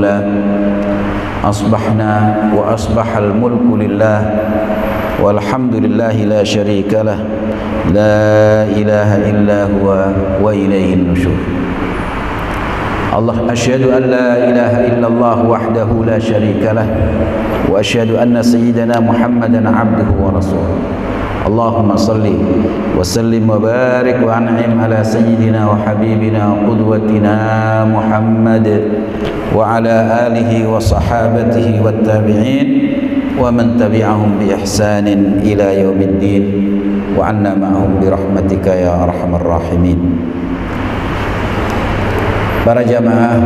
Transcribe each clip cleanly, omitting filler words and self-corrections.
ورسولا أصبحنا وأصبح الملك لله والحمد لله لا شريك له لا إله إلا هو وإليه النشور. الله أشهد أن لا إله إلا الله وحده لا شريك له وأشهد أن سيدنا محمدا عبده ورسوله. اللهم صل وسلم وبارك وأنعم على سيدنا وحبيبنا وقدوتنا محمد وعلى آله وصحابته والتابعين ومن تبعهم بإحسان إلى يوم الدين وعنا معهم برحمتك يا أرحم الراحمين. Para jamaah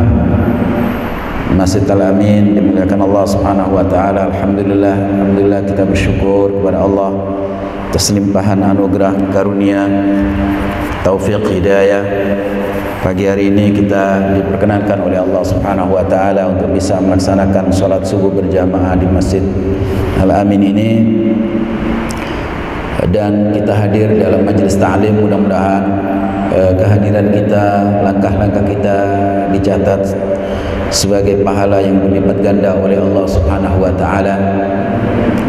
Masjid Al-Amin dimuliakan Allah Subhanahu wa taala. Alhamdulillah kita bersyukur kepada Allah atas limpahan anugerah karunia taufik hidayah. Pagi hari ini kita diperkenankan oleh Allah Subhanahu wa taala untuk bisa melaksanakan salat subuh berjamaah di Masjid Al-Amin ini, dan kita hadir dalam majelis ta'lim. Mudah-mudahan kehadiran kita, langkah-langkah kita dicatat sebagai pahala yang berlipat ganda oleh Allah Subhanahu wa taala,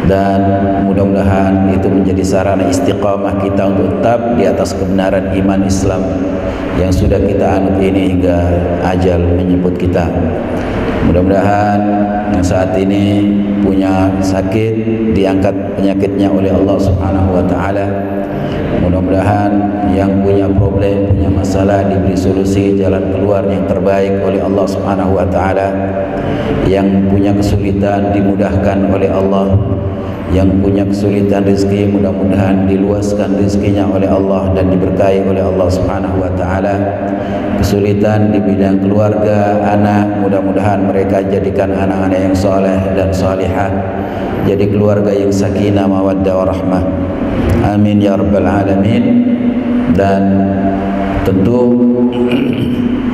dan mudah-mudahan itu menjadi sarana istiqamah kita untuk tetap di atas kebenaran iman Islam yang sudah kita anut ini hingga ajal menyebut kita. Mudah-mudahan yang saat ini punya sakit diangkat penyakitnya oleh Allah Subhanahu wa taala. Mudah-mudahan yang punya problem, punya masalah diberi solusi jalan keluar yang terbaik oleh Allah Subhanahu wa taala. Yang punya kesulitan dimudahkan oleh Allah. Yang punya kesulitan rezeki mudah-mudahan diluaskan rezekinya oleh Allah dan diberkahi oleh Allah Subhanahu wa taala. Kesulitan di bidang keluarga, anak, mudah-mudahan mereka jadikan anak-anak yang soleh dan salihah, jadi keluarga yang sakinah, mawaddah, warahmah. Amin ya rabbal alamin. Dan tentu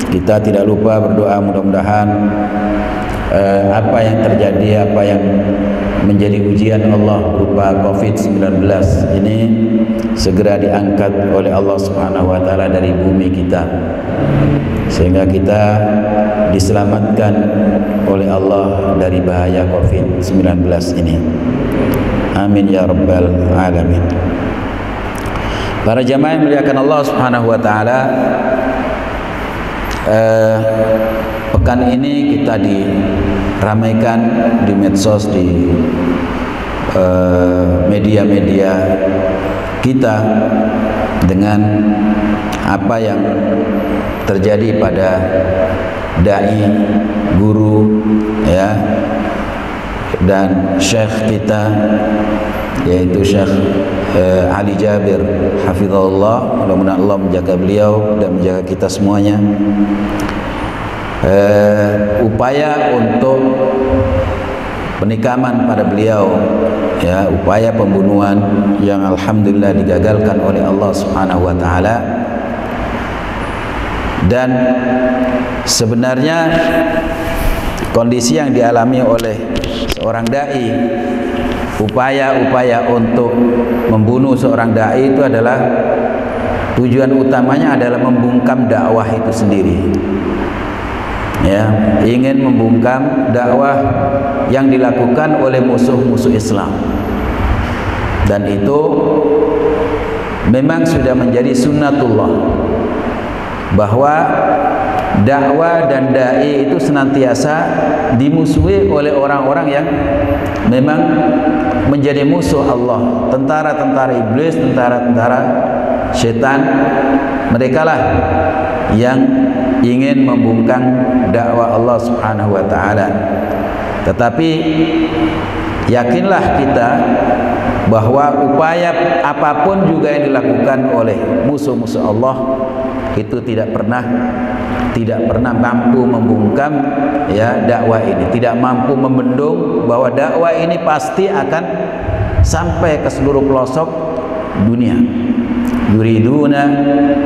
kita tidak lupa berdoa, mudah-mudahan apa yang terjadi, apa yang menjadi ujian Allah berupa COVID-19 ini segera diangkat oleh Allah Subhanahu wa taala dari bumi kita, sehingga kita diselamatkan oleh Allah dari bahaya COVID-19 ini. Amin ya rabbal alamin. Para jamaah yang muliakan Allah Subhanahu wa taala, pekan ini kita diramaikan di medsos, di media-media kita dengan apa yang terjadi pada dai, guru, ya, dan syekh kita, yaitu Syekh Ali Jabir hafizahullah. Mudah-mudahan Allah menjaga beliau dan menjaga kita semuanya. Upaya untuk penikaman pada beliau, ya, upaya pembunuhan yang alhamdulillah digagalkan oleh Allah Subhanahu wa taala. Dan sebenarnya kondisi yang dialami oleh seorang dai, upaya-upaya untuk membunuh seorang dai itu adalah tujuan utamanya adalah membungkam dakwah itu sendiri. Ya, ingin membungkam dakwah yang dilakukan oleh musuh-musuh Islam, dan itu memang sudah menjadi sunnatullah bahwa dakwah dan dai itu senantiasa dimusuhi oleh orang-orang yang memang menjadi musuh Allah, tentara-tentara iblis, tentara-tentara setan. Merekalah yang ingin membungkam dakwah Allah Subhanahu wa taala. Tetapi yakinlah kita bahwa upaya apapun juga yang dilakukan oleh musuh-musuh Allah itu tidak pernah mampu membungkam, ya, dakwah ini, tidak mampu membendung bahwa dakwah ini pasti akan sampai ke seluruh pelosok dunia. Yuriduna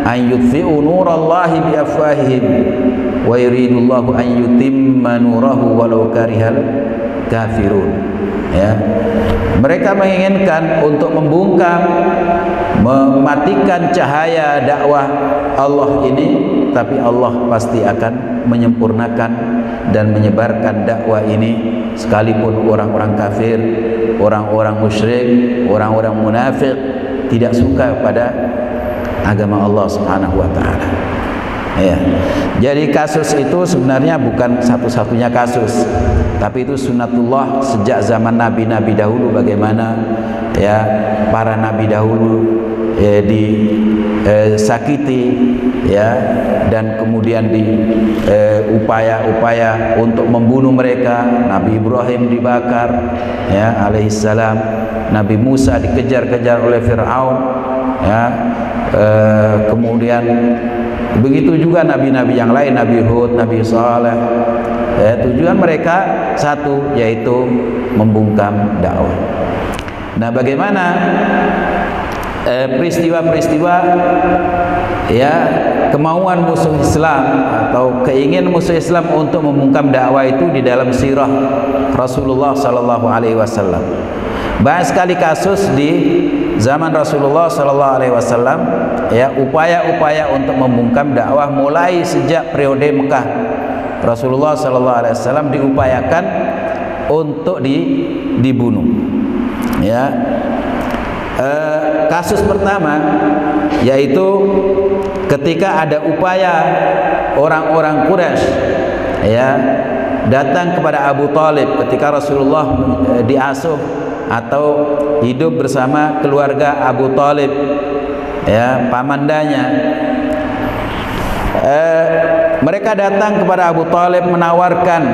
an yutfi'u nurallahi biafwahihim wa yuridullahu an yutimma nurahu walau karihal kafirun. Ya, mereka menginginkan untuk membungkam, mematikan cahaya dakwah Allah ini, tapi Allah pasti akan menyempurnakan dan menyebarkan dakwah ini, sekalipun orang-orang kafir, orang-orang musyrik, orang-orang munafik tidak suka pada agama Allah Subhanahu wa taala. Ya. Jadi kasus itu sebenarnya bukan satu-satunya kasus, tapi itu sunnatullah sejak zaman nabi-nabi dahulu, bagaimana ya para nabi dahulu disakiti ya, dan kemudian upaya-upaya untuk membunuh mereka. Nabi Ibrahim dibakar ya alaihissalam, Nabi Musa dikejar-kejar oleh Fir'aun ya, kemudian begitu juga nabi-nabi yang lain, Nabi Hud, Nabi Saleh ya, tujuan mereka satu, yaitu membungkam dakwah. Nah, bagaimana peristiwa-peristiwa ya kemauan musuh Islam atau keinginan musuh Islam untuk membungkam dakwah itu di dalam sirah Rasulullah sallallahu alaihi wasallam. Banyak sekali kasus di zaman Rasulullah sallallahu alaihi wasallam ya, upaya-upaya untuk membungkam dakwah mulai sejak periode Mekah. Rasulullah sallallahu alaihi wasallam diupayakan untuk dibunuh. Ya. Kasus pertama yaitu ketika ada upaya orang-orang Quraisy ya datang kepada Abu Thalib ketika Rasulullah diasuh atau hidup bersama keluarga Abu Thalib ya, pamandanya. Mereka datang kepada Abu Thalib menawarkan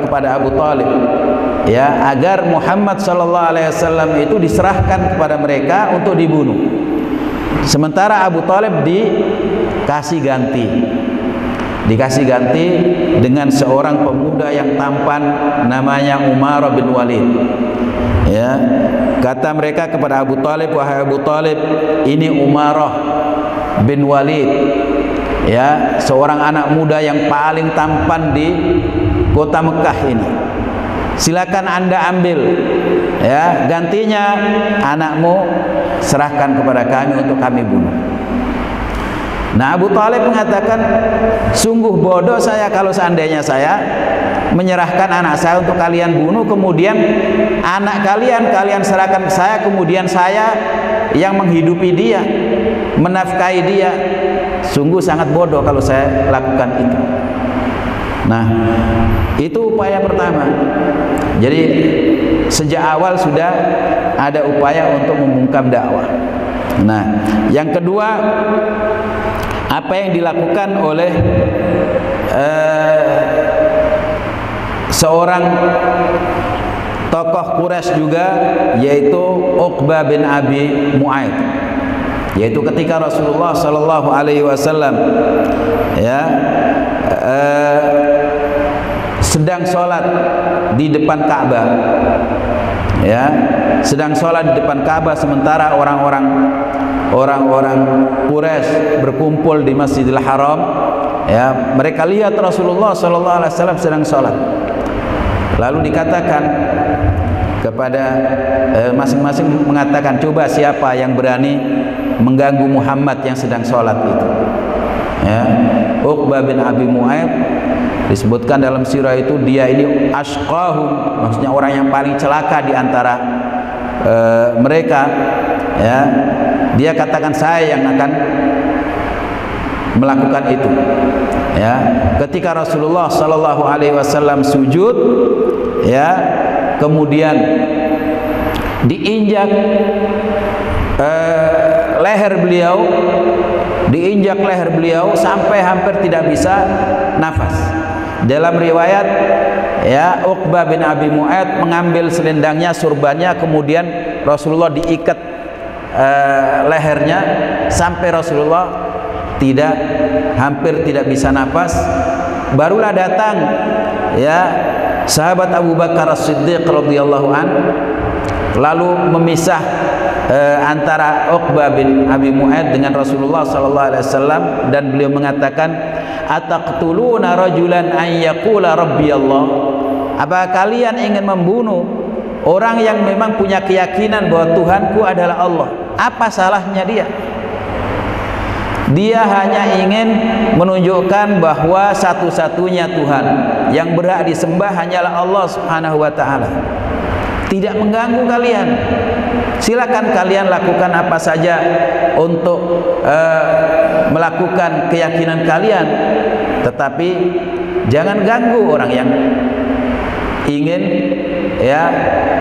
kepada Abu Thalib ya agar Muhammad sallallahu alaihi wasallam itu diserahkan kepada mereka untuk dibunuh. Sementara Abu Thalib dikasih ganti dengan seorang pemuda yang tampan namanya Umar bin Walid. Ya, kata mereka kepada Abu Thalib, wahai Abu Thalib, ini Umarah bin Walid. Ya, seorang anak muda yang paling tampan di kota Mekah ini. Silakan Anda ambil ya, gantinya anakmu serahkan kepada kami untuk kami bunuh. Nah, Abu Thalib mengatakan, sungguh bodoh saya kalau seandainya saya menyerahkan anak saya untuk kalian bunuh, kemudian anak kalian serahkan ke saya, kemudian saya yang menghidupi dia, menafkahi dia. Sungguh sangat bodoh kalau saya lakukan itu. Nah, itu upaya pertama. Jadi sejak awal sudah ada upaya untuk membungkam dakwah. Nah, yang kedua, apa yang dilakukan oleh seorang tokoh Quraisy juga, yaitu Uqbah bin Abi Mu'ayth, yaitu ketika Rasulullah sallallahu alaihi wasallam ya sedang sholat di depan Ka'bah, ya, sedang sholat di depan Ka'bah, sementara orang-orang Quraisy berkumpul di Masjidil Haram, ya, mereka lihat Rasulullah sallallahu alaihi wasallam sedang sholat. Lalu dikatakan kepada masing-masing mengatakan, coba siapa yang berani mengganggu Muhammad yang sedang sholat itu. Ya, Uqbah bin Abi Mu'ayth disebutkan dalam sirah itu, dia ini ashqahum, maksudnya orang yang paling celaka di antara mereka. Ya, dia katakan saya yang akan melakukan itu. Ya, ketika Rasulullah sallallahu alaihi wasallam sujud, ya, kemudian diinjak leher beliau, diinjak leher beliau sampai hampir tidak bisa nafas. Dalam riwayat, ya, Uqbah bin Abi Mu'ayth mengambil selendangnya, surbannya, kemudian Rasulullah diikat lehernya sampai Rasulullah hampir tidak bisa nafas. Barulah datang, ya, sahabat Abu Bakar As-Siddiq radhiyallahu an, lalu memisah antara Uqbah bin Abi Mu'ayth dengan Rasulullah sallallahu alaihi wasallam, dan beliau mengatakan, ataqtuluna rajulan an yaqula rabbi Allah? Apa kalian ingin membunuh orang yang memang punya keyakinan bahwa Tuhanku adalah Allah? Apa salahnya dia? Dia hanya ingin menunjukkan bahwa satu-satunya Tuhan yang berhak disembah hanyalah Allah Subhanahu wa taala. Tidak mengganggu kalian. Silakan kalian lakukan apa saja untuk melakukan keyakinan kalian, tetapi jangan ganggu orang yang ingin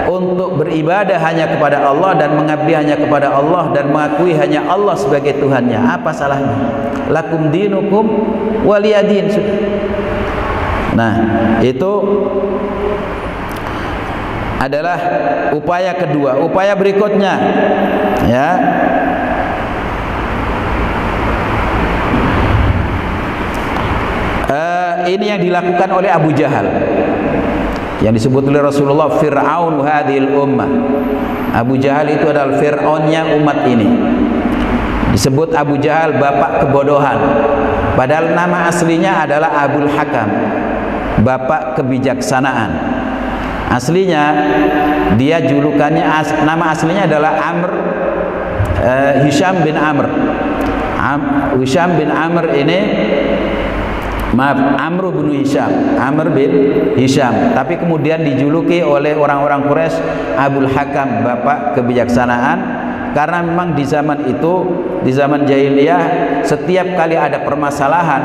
untuk beribadah hanya kepada Allah dan mengabdi hanya kepada Allah dan mengakui hanya Allah sebagai Tuhannya. Apa salahnya? Lakum dinukum waliyadin. Nah, itu adalah upaya kedua. Upaya berikutnya, ini yang dilakukan oleh Abu Jahal, yang disebut oleh Rasulullah Fir'aun hadhil ummah. Abu Jahal itu adalah Fir'aunnya umat ini. Disebut Abu Jahal bapak kebodohan, padahal nama aslinya adalah Abul Hakam, bapak kebijaksanaan. Aslinya dia julukannya, nama aslinya adalah Hisham bin Amr. Hisham bin Amr ini, Amr bin Hisham, tapi kemudian dijuluki oleh orang-orang Quraisy Abul Hakam, bapak kebijaksanaan, karena memang di zaman itu, di zaman jahiliyah, setiap kali ada permasalahan,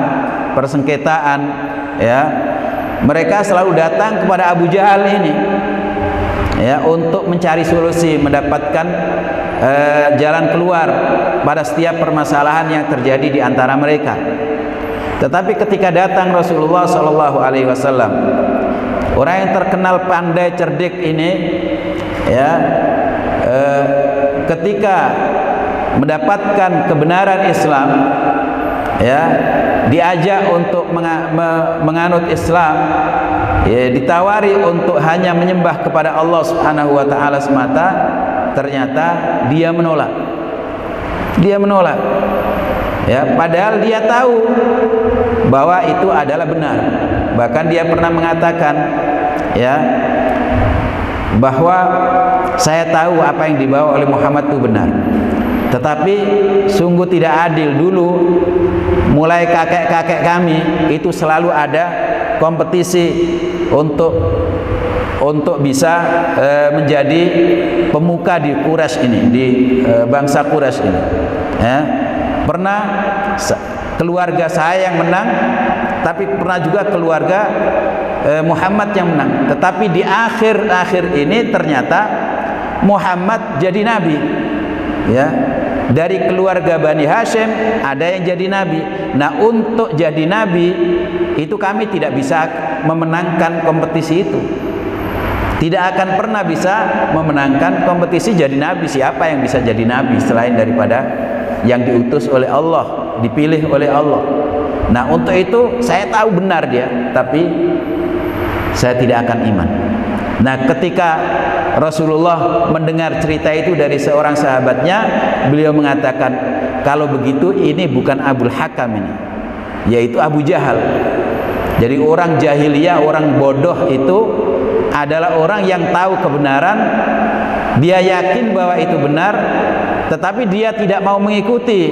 persengketaan, mereka selalu datang kepada Abu Jahal ini, untuk mencari solusi, mendapatkan jalan keluar pada setiap permasalahan yang terjadi di antara mereka. Tetapi ketika datang Rasulullah Shallallahu Alaihi Wasallam, orang yang terkenal pandai cerdik ini, ketika mendapatkan kebenaran Islam, diajak untuk menganut Islam, ditawari untuk hanya menyembah kepada Allah Subhanahu Wa Taala semata, ternyata dia menolak. Padahal dia tahu bahwa itu adalah benar. Bahkan dia pernah mengatakan, bahwa saya tahu apa yang dibawa oleh Muhammad itu benar. Tetapi sungguh tidak adil, dulu mulai kakek-kakek kami itu selalu ada kompetisi untuk bisa menjadi pemuka di Quraisy ini, di bangsa Quraisy ini. Pernah keluarga saya yang menang, tapi pernah juga keluarga Muhammad yang menang. Tetapi di akhir ini ternyata Muhammad jadi nabi. Dari keluarga Bani Hashim ada yang jadi nabi. Nah, untuk jadi nabi itu kami tidak bisa memenangkan kompetisi itu. Tidak akan pernah bisa memenangkan kompetisi jadi nabi. Siapa yang bisa jadi nabi selain daripada yang diutus oleh Allah, dipilih oleh Allah. Nah, untuk itu saya tahu benar dia, tapi saya tidak akan iman. Nah, ketika Rasulullah mendengar cerita itu dari seorang sahabatnya, beliau mengatakan, kalau begitu ini bukan Abul Hakam ini, yaitu Abu Jahal. Jadi orang jahiliyah, orang bodoh itu adalah orang yang tahu kebenaran, dia yakin bahwa itu benar, tetapi dia tidak mau mengikuti.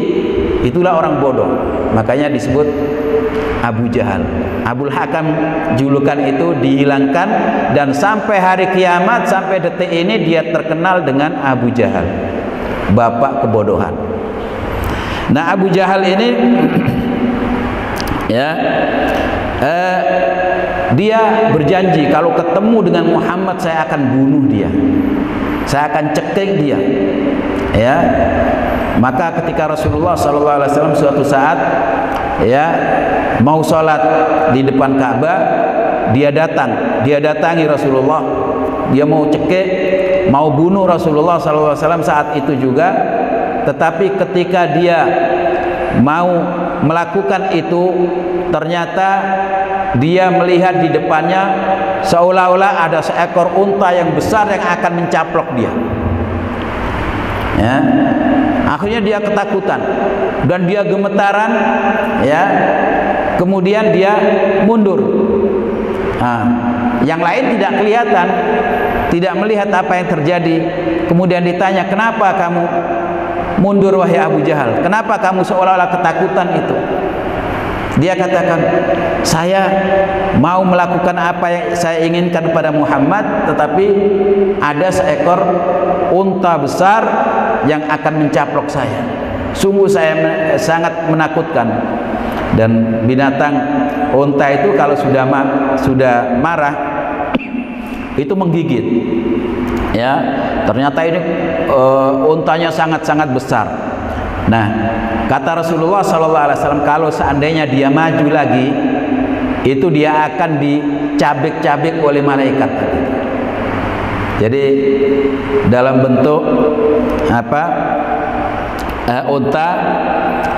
Itulah orang bodoh. Makanya disebut Abu Jahal. Abul Hakam, julukan itu dihilangkan, dan sampai hari kiamat, sampai detik ini dia terkenal dengan Abu Jahal, bapak kebodohan. Nah, Abu Jahal ini dia berjanji kalau ketemu dengan Muhammad saya akan bunuh dia, saya akan cekik dia. Maka ketika Rasulullah SAW suatu saat mau sholat di depan Ka'bah, dia datangi Rasulullah, dia mau cekik, mau bunuh Rasulullah SAW saat itu juga. Tetapi ketika dia mau melakukan itu, ternyata dia melihat di depannya seolah-olah ada seekor unta yang besar yang akan mencaplok dia. Akhirnya dia ketakutan dan dia gemetaran, kemudian dia mundur. Yang lain tidak kelihatan, tidak melihat apa yang terjadi. Kemudian ditanya, kenapa kamu mundur wahai Abu Jahal, kenapa kamu seolah-olah ketakutan itu? Dia katakan, saya mau melakukan apa yang saya inginkan pada Muhammad, tetapi ada seekor unta besar yang akan mencaplok saya. Sungguh saya sangat menakutkan. Dan binatang unta itu kalau sudah marah itu menggigit. Ya, ternyata ini untanya sangat-sangat besar. Nah, kata Rasulullah SAW, kalau seandainya dia maju lagi, itu dia akan dicabik-cabik oleh malaikat. Jadi dalam bentuk apa? Unta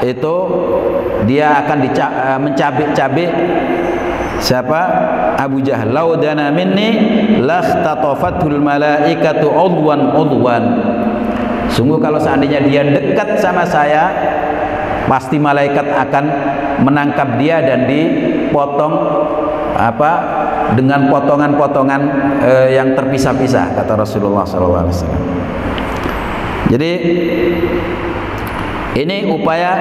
itu dia akan mencabik-cabik siapa? Abu Jahal. Laudana minni lakhtatafatul malaikatu udwan. Sungguh kalau seandainya dia dekat sama saya, pasti malaikat akan menangkap dia dan dipotong dengan potongan-potongan yang terpisah-pisah, kata Rasulullah SAW. Jadi ini upaya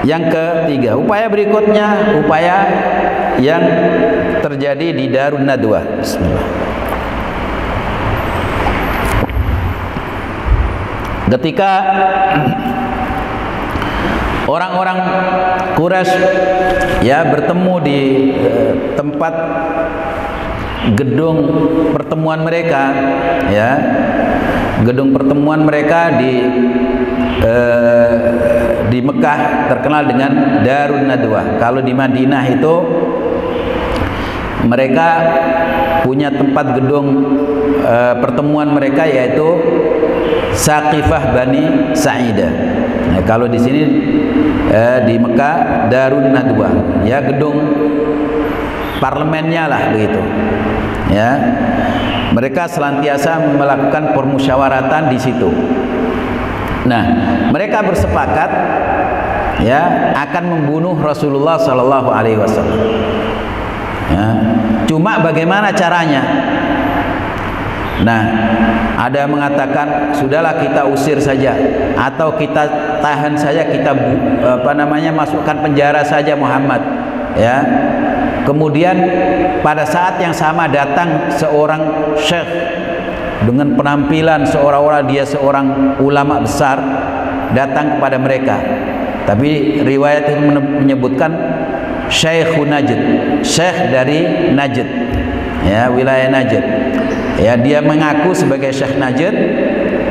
yang ketiga. Upaya berikutnya, upaya yang terjadi di Darun Nadwah. Bismillah. Ketika orang-orang Quraisy ya bertemu di tempat gedung pertemuan mereka, ya, gedung pertemuan mereka di Mekah terkenal dengan Darun Nadwah. Kalau di Madinah itu mereka punya tempat gedung pertemuan mereka, yaitu Saqifah Bani Sa'idah. Nah, kalau di sini di Mekah Darun Nadwah, ya, gedung parlemennya lah begitu. Ya, mereka selantiasa melakukan permusyawaratan di situ. Nah, mereka bersepakat ya akan membunuh Rasulullah Sallallahu Alaihi Wasallam. Ya, cuma bagaimana caranya? Nah, ada yang mengatakan sudahlah kita usir saja, atau kita tahan saja, kita masukkan penjara saja Muhammad, ya. Kemudian pada saat yang sama datang seorang syekh dengan penampilan seolah-olah dia seorang ulama besar, datang kepada mereka. Tapi riwayat itu menyebutkan Syekhun Najd, syekh dari Najd, ya, wilayah Najd. Ya, dia mengaku sebagai Syekh Najd,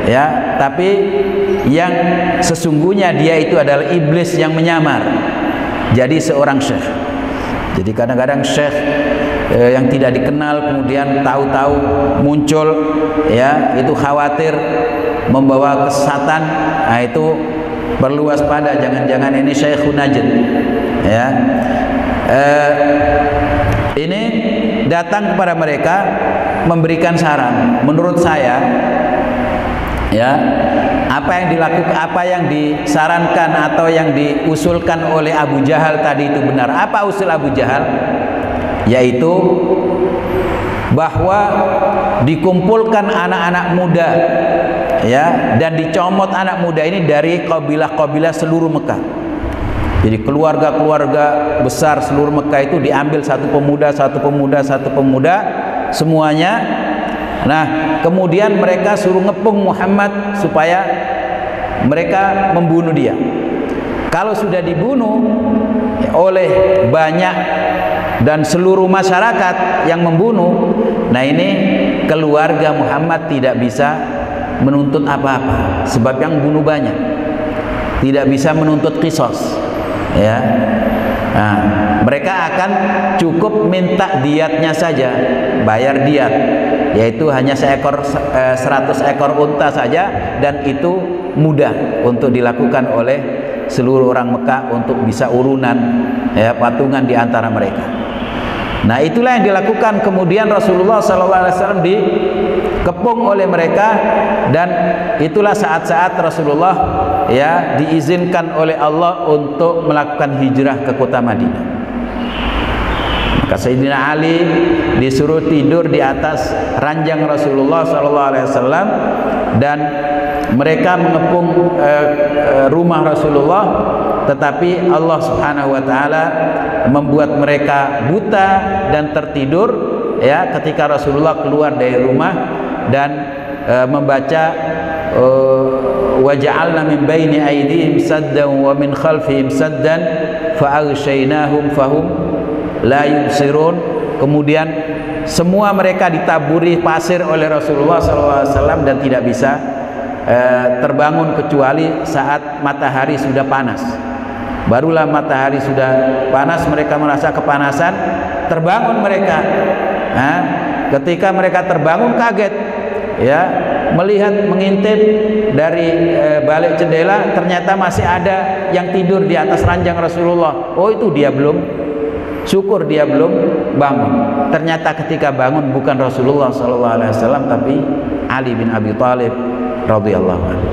ya, tapi yang sesungguhnya dia itu adalah iblis yang menyamar jadi seorang syekh. Jadi kadang-kadang syekh yang tidak dikenal kemudian tahu-tahu muncul, ya, itu khawatir membawa kesesatan. Nah, itu perlu waspada, jangan-jangan ini Syekhun Najd, ya. Ini datang kepada mereka memberikan saran. Menurut saya, ya, apa yang dilakukan, apa yang disarankan atau yang diusulkan oleh Abu Jahal tadi itu benar. Apa usul Abu Jahal? Yaitu bahwa dikumpulkan anak-anak muda, ya, dan dicomot anak muda ini dari kabilah-kabilah seluruh Mekah. Jadi keluarga-keluarga besar seluruh Mekah itu diambil satu pemuda semuanya. Nah, kemudian mereka suruh ngepung Muhammad supaya mereka membunuh dia. Kalau sudah dibunuh oleh banyak dan seluruh masyarakat yang membunuh, nah ini keluarga Muhammad tidak bisa menuntut apa-apa, sebab yang bunuh banyak, tidak bisa menuntut qisas, ya. Nah, mereka akan cukup minta diatnya saja, bayar diat, yaitu hanya 100 ekor unta saja, dan itu mudah untuk dilakukan oleh seluruh orang Mekah untuk bisa urunan, ya, patungan di antara mereka. Nah, itulah yang dilakukan. Kemudian Rasulullah SAW dikepung oleh mereka, dan itulah saat-saat Rasulullah, ya, diizinkan oleh Allah untuk melakukan hijrah ke kota Madinah. Maka Sayyidina Ali disuruh tidur di atas ranjang Rasulullah SAW, dan mereka mengepung rumah Rasulullah, tetapi Allah Subhanahu wa taala membuat mereka buta dan tertidur ya ketika Rasulullah keluar dari rumah dan membaca waja'alna min baini aydihim saddan wa min khalfihim saddan fa'aghshaynahum fahum la yubsirun. Kemudian semua mereka ditaburi pasir oleh Rasulullah SAW dan tidak bisa terbangun kecuali saat matahari sudah panas. Barulah matahari sudah panas, mereka merasa kepanasan, terbangun mereka. Nah, ketika mereka terbangun kaget, ya, melihat mengintip dari balik jendela, ternyata masih ada yang tidur di atas ranjang Rasulullah. Oh, itu dia belum, syukur dia belum bangun. Ternyata ketika bangun bukan Rasulullah SAW, tapi Ali bin Abi Thalib radhiyallahu anhu.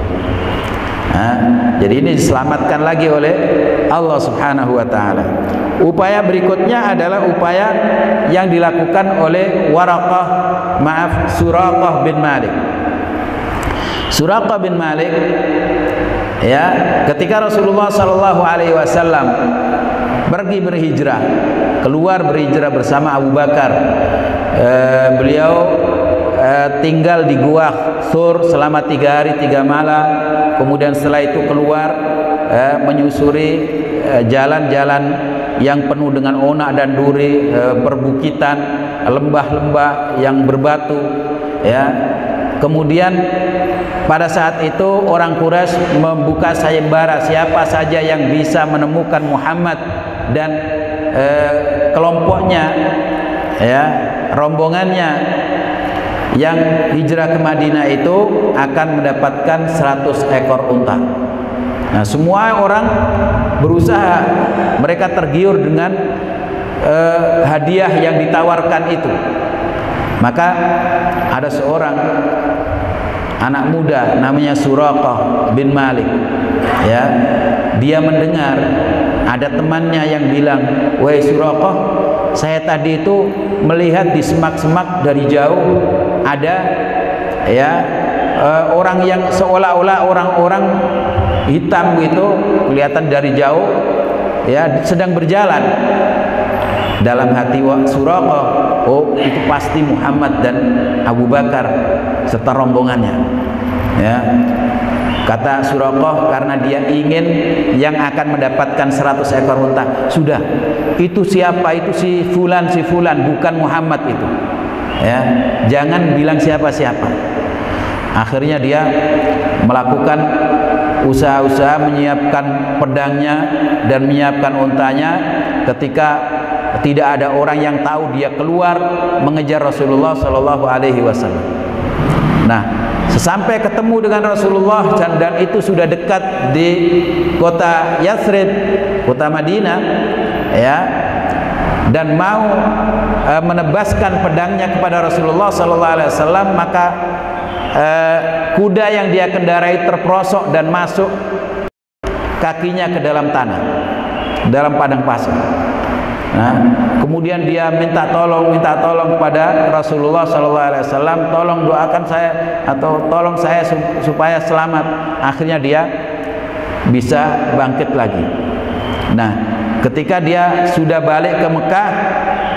Nah, jadi ini diselamatkan lagi oleh Allah Subhanahu wa taala. Upaya berikutnya adalah upaya yang dilakukan oleh Suraqah bin Malik. Suraqah bin Malik, ya, ketika Rasulullah sallallahu alaihi wasallam pergi berhijrah, keluar berhijrah bersama Abu Bakar, beliau tinggal di Gua Thur selama 3 hari 3 malam. Kemudian setelah itu keluar menyusuri jalan-jalan yang penuh dengan onak dan duri, perbukitan, lembah-lembah yang berbatu, ya. Kemudian pada saat itu orang Quraisy membuka sayembara siapa saja yang bisa menemukan Muhammad dan kelompoknya, ya, rombongannya yang hijrah ke Madinah itu akan mendapatkan 100 ekor unta. Nah, semua orang berusaha, mereka tergiur dengan hadiah yang ditawarkan itu. Maka ada seorang anak muda namanya Suraqah bin Malik, ya, dia mendengar ada temannya yang bilang, "Wahai Suraqah, saya tadi itu melihat di semak-semak dari jauh ada, ya, orang yang seolah-olah orang-orang hitam gitu, kelihatan dari jauh, ya, sedang berjalan." Dalam hati Suraqah, oh, itu pasti Muhammad dan Abu Bakar serta rombongannya, ya. Kata Suraqah, karena dia ingin yang akan mendapatkan 100 ekor unta. Sudah, itu siapa? Itu si fulan, bukan Muhammad itu, ya, jangan bilang siapa-siapa. Akhirnya dia melakukan usaha-usaha menyiapkan pedangnya dan menyiapkan untanya. Ketika tidak ada orang yang tahu, dia keluar mengejar Rasulullah Shallallahu Alaihi Wasallam. Nah, sesampai ketemu dengan Rasulullah dan itu sudah dekat di kota Yathrib, kota Madinah, ya, dan mau menebaskan pedangnya kepada Rasulullah Shallallahu Alaihi Wasallam, maka kuda yang dia kendarai terperosok dan masuk kakinya ke dalam tanah, dalam padang pasir. Nah, kemudian dia minta tolong kepada Rasulullah SAW, tolong doakan saya atau tolong saya supaya selamat. Akhirnya dia bisa bangkit lagi. Nah, ketika dia sudah balik ke Mekah,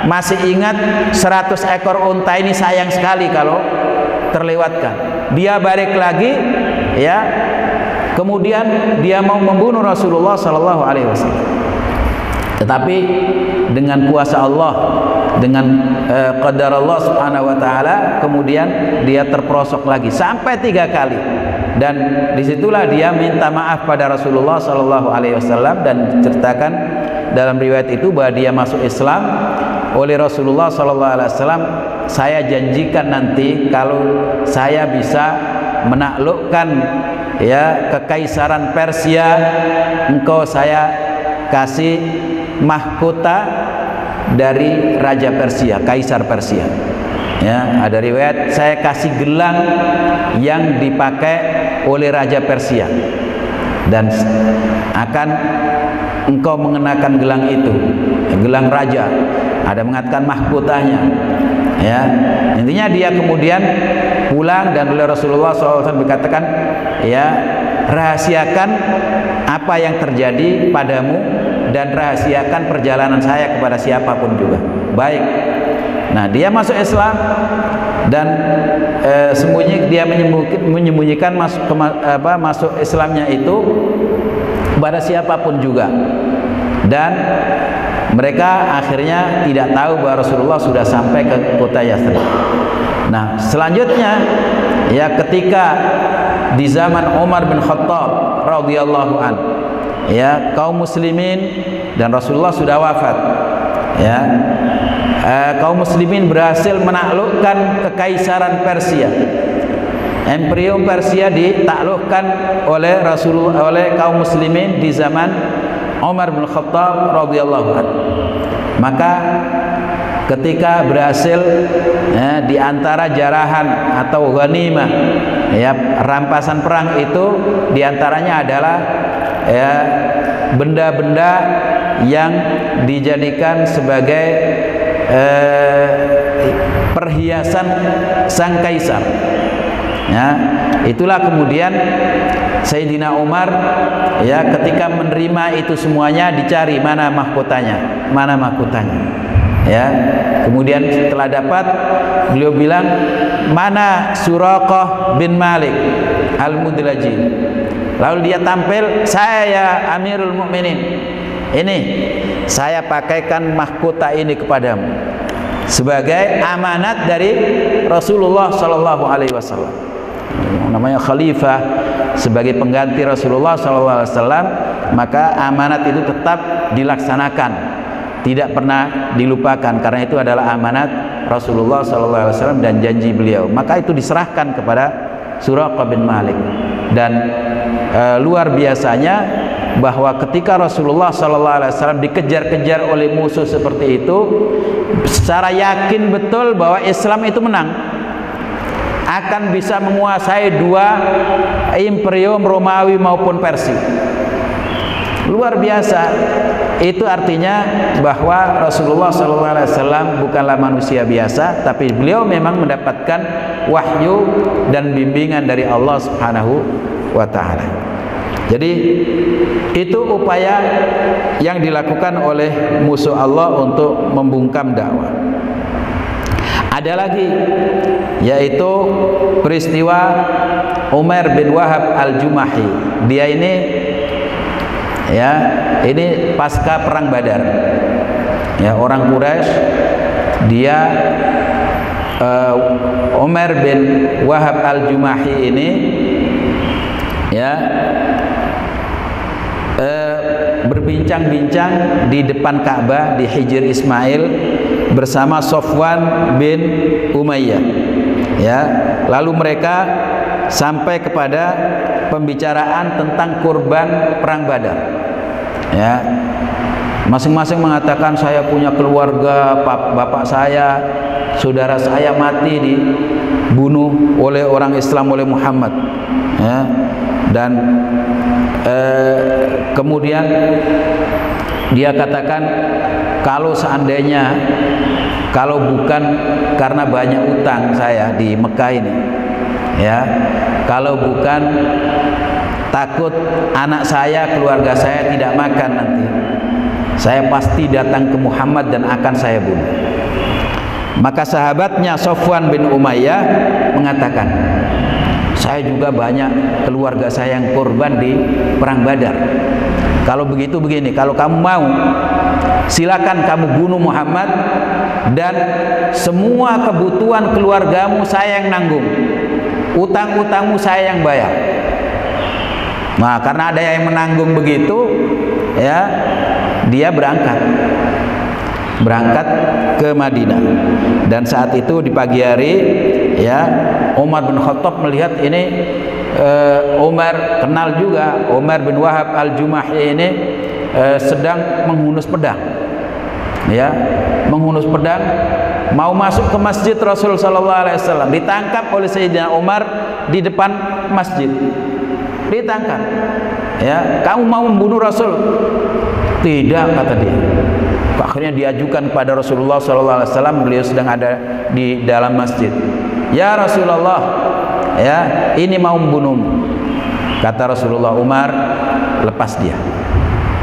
masih ingat 100 ekor unta ini sayang sekali kalau terlewatkan. Dia balik lagi, ya. Kemudian dia mau membunuh Rasulullah SAW. Tetapi dengan kuasa Allah, dengan qadar Allah Subhanahu wa taala, kemudian dia terperosok lagi sampai 3 kali. Dan disitulah dia minta maaf pada Rasulullah sallallahu alaihi wasallam dan diceritakan dalam riwayat itu bahwa dia masuk Islam oleh Rasulullah sallallahu alaihi wasallam. Saya janjikan nanti kalau saya bisa menaklukkan, ya, kekaisaran Persia, engkau saya kasih mahkota dari Raja Persia, Kaisar Persia. Ya, ada riwayat saya kasih gelang yang dipakai oleh Raja Persia dan akan engkau mengenakan gelang itu, gelang raja. Ada mengatakan mahkotanya. Ya, intinya dia kemudian pulang dan oleh Rasulullah SAW dikatakan, ya, rahasiakan apa yang terjadi padamu dan rahasiakan perjalanan saya kepada siapapun juga. Baik. Nah, dia masuk Islam dan dia menyembunyikan masuk Islamnya itu kepada siapapun juga. Dan mereka akhirnya tidak tahu bahwa Rasulullah sudah sampai ke kota Yathrib. Nah, selanjutnya, ya, ketika di zaman Umar bin Khattab radhiyallahu an, ya, kaum muslimin dan Rasulullah sudah wafat, ya, kaum muslimin berhasil menaklukkan kekaisaran Persia. Imperium Persia ditaklukkan oleh Rasulullah, oleh kaum muslimin di zaman Umar bin Khattab radhiyallahu an. Maka ketika berhasil, ya, di antara jarahan atau ghanimah, ya, rampasan perang itu diantaranya adalah, ya, benda-benda yang dijadikan sebagai perhiasan sang kaisar. Ya, itulah kemudian Sayyidina Umar, ya, ketika menerima itu semuanya dicari mana mahkotanya, ya. Kemudian setelah dapat, beliau bilang, mana Suraqah bin Malik Al-Mudlaji. Lalu dia tampil, saya Amirul Mukminin, ini saya pakaikan mahkota ini kepadamu sebagai amanat dari Rasulullah Sallallahu Alaihi Wasallam. Namanya khalifah, sebagai pengganti Rasulullah Sallallahu Alaihi Wasallam, maka amanat itu tetap dilaksanakan, tidak pernah dilupakan, karena itu adalah amanat Rasulullah Sallallahu Alaihi Wasallam dan janji beliau. Maka itu diserahkan kepada Suraqah bin Malik. Dan luar biasanya bahwa ketika Rasulullah Sallallahu Alaihi Wasallam dikejar-kejar oleh musuh seperti itu, secara yakin betul bahwa Islam itu menang, akan bisa menguasai dua imperium, Romawi maupun Persia. Luar biasa. Itu artinya bahwa Rasulullah SAW bukanlah manusia biasa, tapi beliau memang mendapatkan wahyu dan bimbingan dari Allah Subhanahu wa Ta'ala. Jadi itu upaya yang dilakukan oleh musuh Allah untuk membungkam dakwah. Ada lagi, yaitu peristiwa Umar bin Wahab Al-Jumahi. Dia ini, ya, ini pasca perang Badar, ya, orang Quraisy. Dia Umar bin Wahab Al-Jumahi ini, ya, berbincang-bincang di depan Ka'bah di Hijr Ismail bersama Sofwan bin Umayyah, ya. Lalu mereka sampai kepada pembicaraan tentang kurban perang Badar, ya. Masing-masing mengatakan, saya punya keluarga, bapak saya, saudara saya mati dibunuh oleh orang Islam, oleh Muhammad, ya. Dan kemudian dia katakan, kalau seandainya, kalau bukan karena banyak utang saya di Mekah ini, ya, kalau bukan takut anak saya, keluarga saya tidak makan nanti, saya pasti datang ke Muhammad dan akan saya bunuh. Maka sahabatnya Sofwan bin Umayyah mengatakan, saya juga banyak keluarga saya yang korban di perang Badar. Kalau begitu begini, kalau kamu mau, silakan kamu bunuh Muhammad dan semua kebutuhan keluargamu saya yang nanggung, utang-utangmu saya yang bayar. Nah, karena ada yang menanggung begitu, ya, dia berangkat ke Madinah. Dan saat itu di pagi hari, ya, Umar bin Khattab melihat ini, Umar kenal juga Umar bin Wahab Al-Jumahi ini sedang menghunus pedang, ya, menghunus pedang, mau masuk ke masjid Rasul Sallallahu Alaihi Wasallam, ditangkap oleh Sayyidina Umar di depan masjid, ditangkap, ya, kamu mau membunuh Rasul? Tidak, kata dia. Akhirnya diajukan kepada Rasulullah SAW. Beliau sedang ada di dalam masjid. "Ya Rasulullah, ya, ini mau membunuhmu." Kata Rasulullah, "Umar, lepas dia.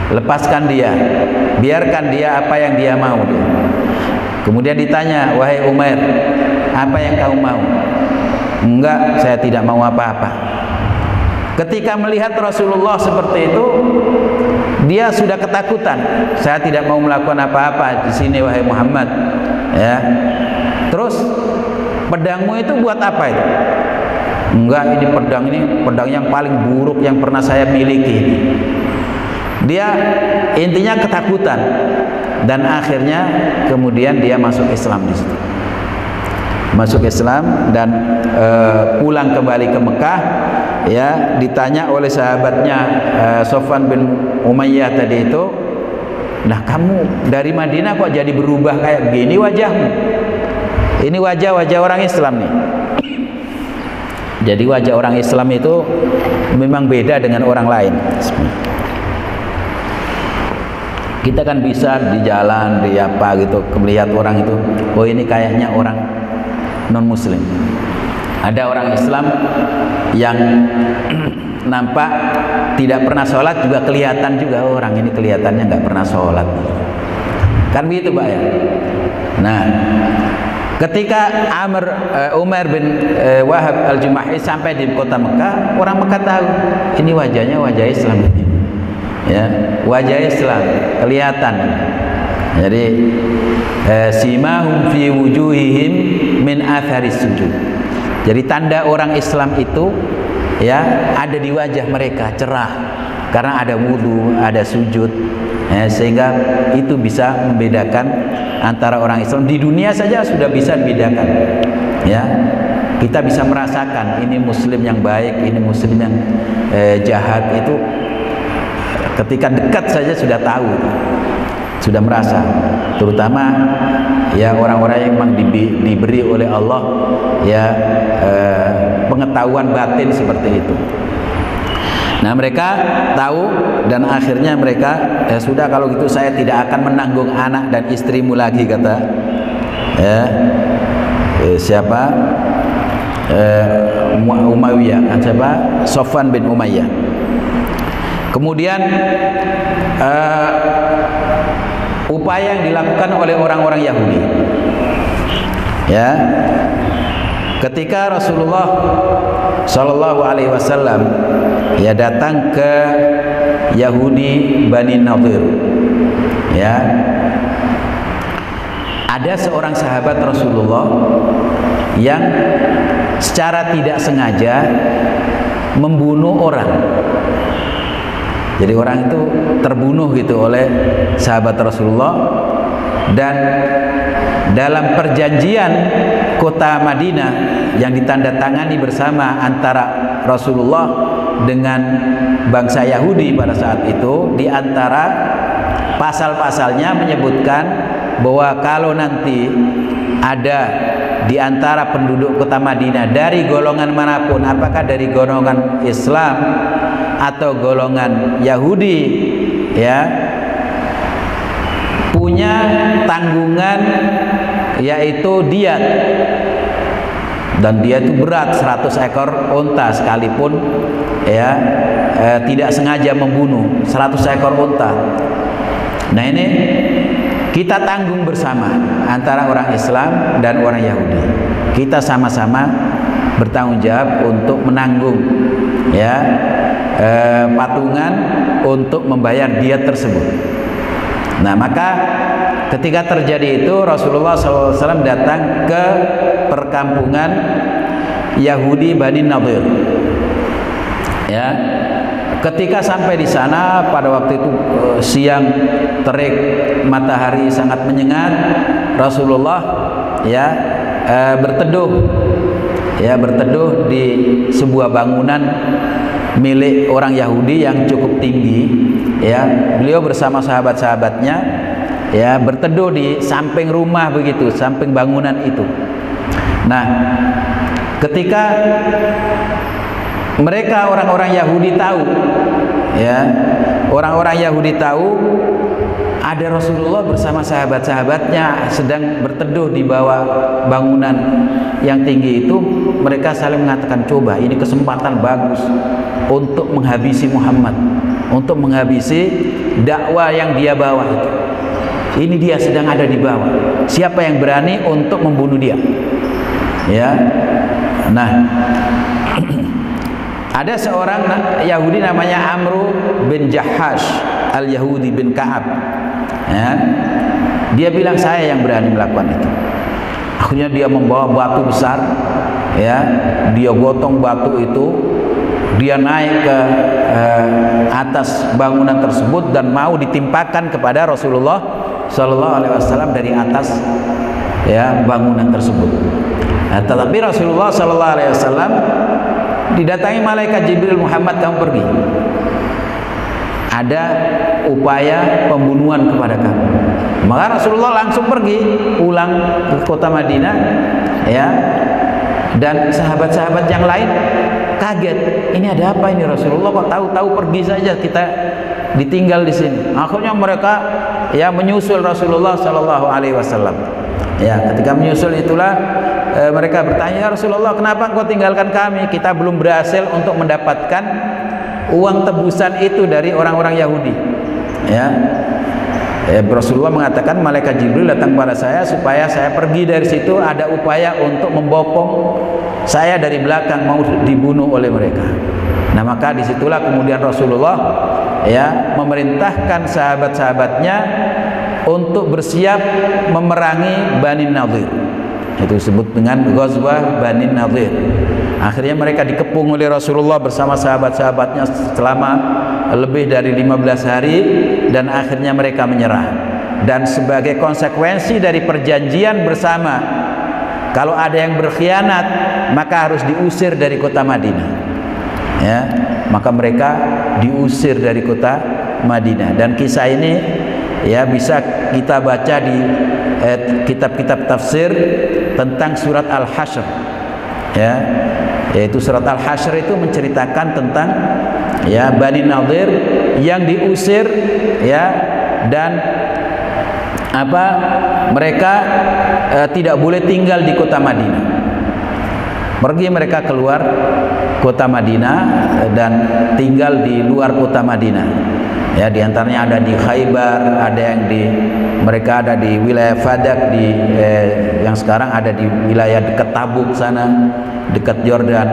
Lepaskan dia. Biarkan dia apa yang dia mau dia." Kemudian ditanya, "Wahai Umar, apa yang kau mau?" "Enggak, saya tidak mau apa-apa." Ketika melihat Rasulullah seperti itu, dia sudah ketakutan. "Saya tidak mau melakukan apa-apa di sini, wahai Muhammad." Ya. Terus, "Pedangmu itu buat apa itu?" "Enggak, ini pedang yang paling buruk yang pernah saya miliki." Dia intinya ketakutan, dan akhirnya kemudian dia masuk Islam di situ. Masuk Islam dan pulang kembali ke Mekah. Ya, ditanya oleh sahabatnya Sofwan bin Umayyah tadi itu, "Nah, kamu dari Madinah kok jadi berubah kayak begini wajahmu? Ini wajah orang Islam nih." Jadi wajah orang Islam itu memang beda dengan orang lain. Kita kan bisa di jalan, di apa gitu, melihat orang itu, oh ini kayaknya orang non muslim. Ada orang Islam yang nampak tidak pernah sholat juga kelihatan juga, oh, orang ini kelihatannya nggak pernah sholat. Kan begitu Pak ya. Nah, ketika Umar bin Wahab al-Jumahi sampai di kota Mekah, orang Mekah tahu ini wajahnya wajah Islam. Ya, wajah Islam kelihatan. Jadi simahum fi wujuhihim min atharis sujud. Jadi tanda orang Islam itu ya ada di wajah mereka, cerah karena ada wudu, ada sujud, ya, sehingga itu bisa membedakan antara orang Islam. Di dunia saja sudah bisa dibedakan, ya. Kita bisa merasakan ini muslim yang baik, ini muslim yang jahat, itu ketika dekat saja sudah tahu, sudah merasa. Terutama ya orang-orang yang memang diberi oleh Allah ya pengetahuan batin seperti itu. Nah, mereka tahu dan akhirnya mereka, "Ya sudah, kalau gitu saya tidak akan menanggung anak dan istrimu lagi," kata siapa? Umayyah, siapa? Sofwan bin Umayyah. Kemudian upaya yang dilakukan oleh orang-orang Yahudi, ya, ketika Rasulullah Shallallahu Alaihi Wasallam ya datang ke Yahudi Bani Nadir, ya, ada seorang sahabat Rasulullah yang secara tidak sengaja membunuh orang. Jadi orang itu terbunuh gitu oleh sahabat Rasulullah, dan dalam perjanjian kota Madinah yang ditandatangani bersama antara Rasulullah dengan bangsa Yahudi pada saat itu, di antara pasal-pasalnya menyebutkan bahwa kalau nanti ada di antara penduduk kota Madinah dari golongan manapun, apakah dari golongan Islam atau golongan Yahudi, ya, punya tanggungan yaitu diat, dan dia itu berat 100 ekor unta sekalipun ya tidak sengaja membunuh 100 ekor unta. Nah, ini kita tanggung bersama antara orang Islam dan orang Yahudi. Kita sama-sama bertanggung jawab untuk menanggung ya patungan untuk membayar diat tersebut. Nah, maka ketika terjadi itu, Rasulullah SAW datang ke perkampungan Yahudi Bani Nadir. Ya, ketika sampai di sana pada waktu itu siang terik, matahari sangat menyengat, Rasulullah ya berteduh di sebuah bangunan milik orang Yahudi yang cukup tinggi, ya. Beliau bersama sahabat-sahabatnya ya berteduh di samping rumah begitu, samping bangunan itu. Nah, ketika mereka orang-orang Yahudi tahu, ya, orang-orang Yahudi tahu ada Rasulullah bersama sahabat-sahabatnya sedang berteduh di bawah bangunan yang tinggi itu, mereka saling mengatakan, coba ini kesempatan bagus untuk menghabisi Muhammad, untuk menghabisi dakwah yang dia bawa itu. Ini dia sedang ada di bawah, siapa yang berani untuk membunuh dia? Ya, nah ada seorang Yahudi namanya Amru bin Jahash al-Yahudi bin Ka'ab, ya, dia bilang saya yang berani melakukan itu. Akhirnya dia membawa batu besar, ya, dia gotong batu itu, dia naik ke atas bangunan tersebut dan mau ditimpakan kepada Rasulullah Sallallahu Alaihi Wasallam dari atas, ya, bangunan tersebut. Nah, tetapi Rasulullah Sallallahu Alaihi Wasallam didatangi malaikat Jibril, Muhammad, kamu pergi, ada upaya pembunuhan kepada kamu. Maka Rasulullah langsung pergi pulang ke kota Madinah, ya, dan sahabat-sahabat yang lain kaget, ini ada apa ini Rasulullah kok tahu-tahu pergi saja, kita ditinggal di sini. Akhirnya mereka, ya, menyusul Rasulullah Sallallahu Alaihi Wasallam. Ya, ketika menyusul itulah mereka bertanya, ya Rasulullah, kenapa engkau tinggalkan kami? Kita belum berhasil untuk mendapatkan uang tebusan itu dari orang-orang Yahudi. Ya, Rasulullah mengatakan, malaikat Jibril datang pada saya supaya saya pergi dari situ, ada upaya untuk membopong saya dari belakang, mau dibunuh oleh mereka. Nah, maka disitulah kemudian Rasulullah, ya, memerintahkan sahabat-sahabatnya untuk bersiap memerangi Bani Nadir. Itu disebut dengan Ghazwah Bani Nadir. Akhirnya mereka dikepung oleh Rasulullah bersama sahabat-sahabatnya selama lebih dari 15 hari, dan akhirnya mereka menyerah. Dan sebagai konsekuensi dari perjanjian bersama, kalau ada yang berkhianat maka harus diusir dari kota Madinah. Ya, maka mereka diusir dari kota Madinah. Dan kisah ini, ya, bisa kita baca di kitab-kitab tafsir tentang surat Al-Hasyr, ya, yaitu surat Al-Hasyr itu menceritakan tentang, ya, Bani Nadir yang diusir, ya, dan apa, mereka tidak boleh tinggal di kota Madinah. Pergi mereka keluar kota Madinah dan tinggal di luar kota Madinah. Ya, diantaranya ada di Khaybar, ada yang mereka ada di wilayah Fadak, yang sekarang ada di wilayah dekat Tabuk sana, dekat Yordan.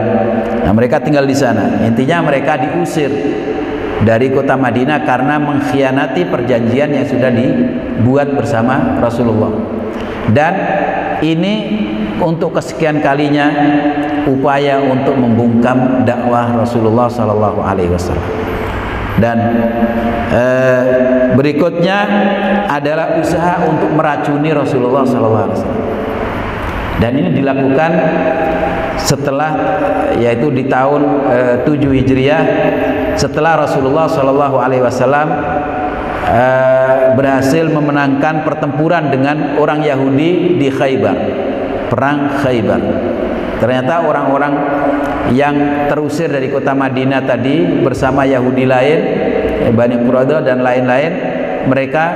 Nah, mereka tinggal di sana. Intinya mereka diusir dari kota Madinah karena mengkhianati perjanjian yang sudah dibuat bersama Rasulullah. Dan ini untuk kesekian kalinya upaya untuk membungkam dakwah Rasulullah Sallallahu Alaihi Wasallam. Dan berikutnya adalah usaha untuk meracuni Rasulullah Sallallahu Alaihi Wasallam. Dan ini dilakukan setelah, yaitu di tahun 7 Hijriah, setelah Rasulullah Sallallahu Alaihi Wasallam berhasil memenangkan pertempuran dengan orang Yahudi di Khaybar, perang Khaybar. Ternyata orang-orang yang terusir dari kota Madinah tadi bersama Yahudi lain, Bani Quraidah dan lain-lain, mereka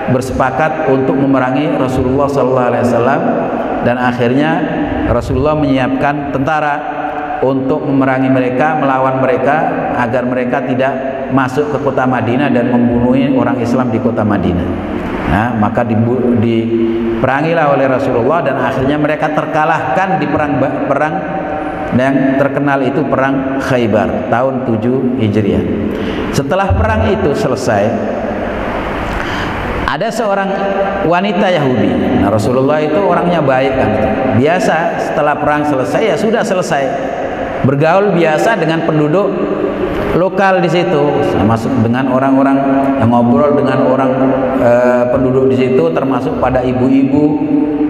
bersepakat untuk memerangi Rasulullah SAW, dan akhirnya Rasulullah menyiapkan tentara untuk memerangi mereka, melawan mereka agar mereka tidak masuk ke kota Madinah dan membunuh orang Islam di kota Madinah. Nah, maka diperangilah oleh Rasulullah, dan akhirnya mereka terkalahkan di perang yang terkenal itu perang Khaybar tahun 7 Hijriah. Setelah perang itu selesai, ada seorang wanita Yahudi. Nah, Rasulullah itu orangnya baik kan. Biasa setelah perang selesai, ya sudah selesai, bergaul biasa dengan penduduk lokal di situ, termasuk dengan orang-orang yang ngobrol dengan orang penduduk di situ, termasuk pada ibu-ibu.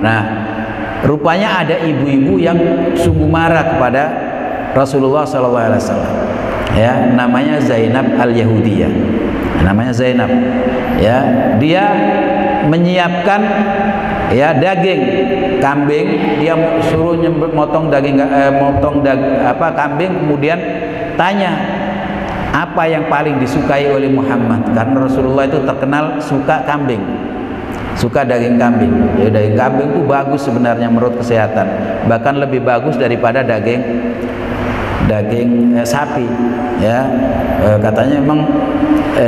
Nah, rupanya ada ibu-ibu yang sungguh marah kepada Rasulullah SAW. Ya, namanya Zainab al-Yahudiyah. Namanya Zainab. Ya, dia menyiapkan, ya, daging kambing. Dia suruh motong kambing, kemudian tanya, apa yang paling disukai oleh Muhammad, karena Rasulullah itu terkenal suka kambing, suka daging kambing. Ya, daging kambing itu bagus sebenarnya menurut kesehatan, bahkan lebih bagus daripada daging sapi. Ya, katanya memang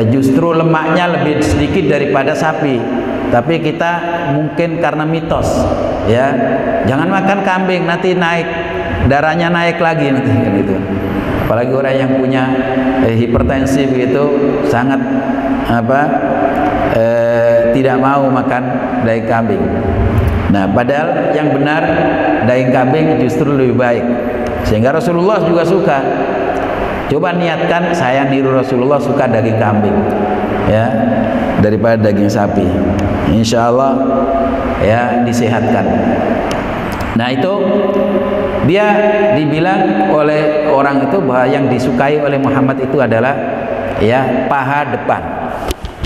justru lemaknya lebih sedikit daripada sapi, tapi kita mungkin karena mitos, ya, jangan makan kambing nanti naik darahnya, naik lagi nanti kan itu. Apalagi orang yang punya hipertensi begitu, sangat tidak mau makan daging kambing. Nah, padahal yang benar daging kambing justru lebih baik, sehingga Rasulullah juga suka. Coba niatkan saya niru Rasulullah, suka daging kambing, ya, daripada daging sapi. Insya Allah ya disehatkan. Nah, itu dia dibilang oleh orang itu bahwa yang disukai oleh Muhammad itu adalah ya paha depan,